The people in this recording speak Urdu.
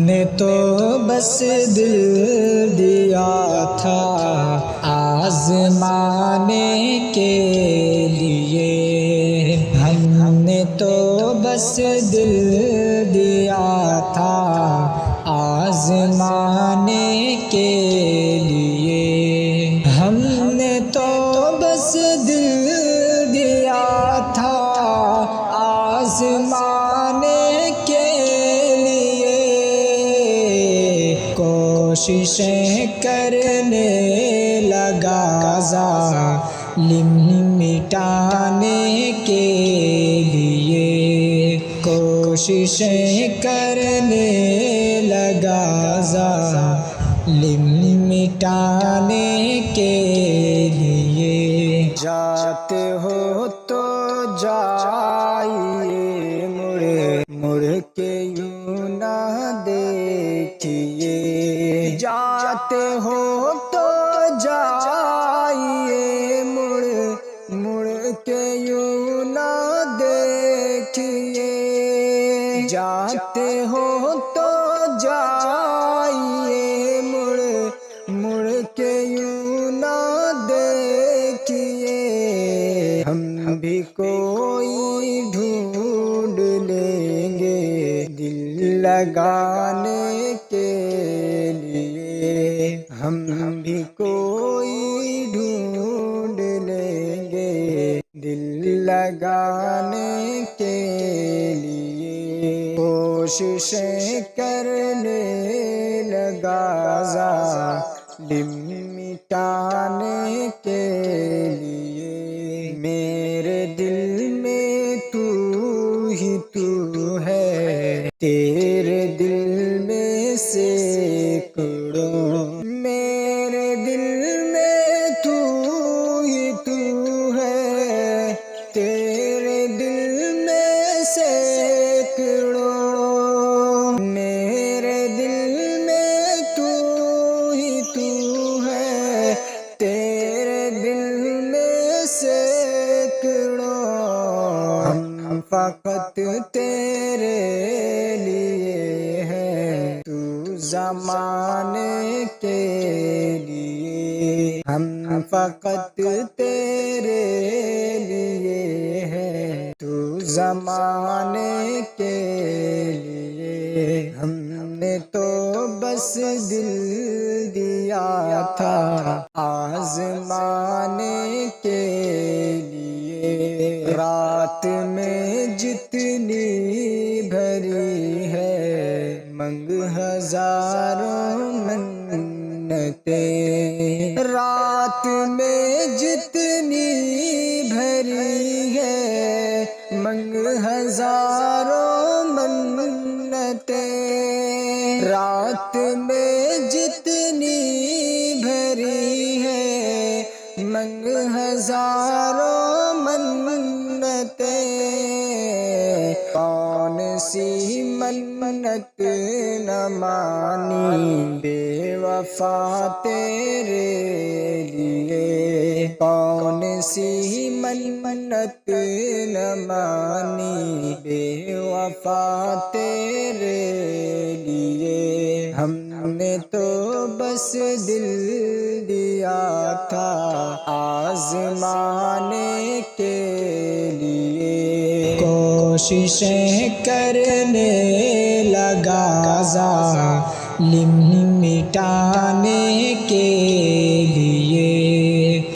نے تو بس دل دیا تھا آزمانے کے لیے، ہم نے تو بس دل دیا تھا آزمانے کے لیے، ہم نے تو بس دل دیا تھا آزمانے کے لیے، کوششیں کرنے لگا ظالم مٹانے کے لیے، کوششیں کرنے لگا ظالم مٹانے کے لیے۔ جاتے ہو تو جائیے، مڑ کے یوں نہ دیکھیے، جاتے ہو تو جائیے، مڑ کے یوں نہ دیکھیے، جاتے ہو تو جائیے، مڑ کے یوں نہ دیکھیے، ہم بھی کوئی ڈھونڈ لیں گے دل لگانے کے لیے، ہم بھی کوئی ڈھونڈ لیں گے دل لگانے کے لیے، کوششیں کرنے لگا ظالم مٹانے کے لیے، میرے دل میں تو ہی تو ہے، تیرے دل میں سینکڑوں، میرے دل میں تو ہی تو ہے، تیرے دل میں سینکڑوں، میرے دل میں تو ہی تو ہے، تیرے دل میں سینکڑوں، ہم فقط تیرے لیے ہیں، تو زمانے کے لیے، ہم فقط تیرے لیے ہیں، تو زمانے کے لیے، ہم نے تو بس دل دیا تھا آزمانے کے لیے، رات میں جتنی بھری ہے منگ ہزاروں منتیں، رات میں جتنی بھری ہے منگ ہزاروں منتیں، رات میں جتنی بھری ہے منگ ہزاروں منتیں، کون سی منت نہ مانی بے وفا تیرے لیے، کون سی منت نہ مانی بے وفا تیرے لیے، ہم نے تو بس دل دیا تھا آزمانے کے لیے، کوششیں کرنے لگا ظالم مٹانے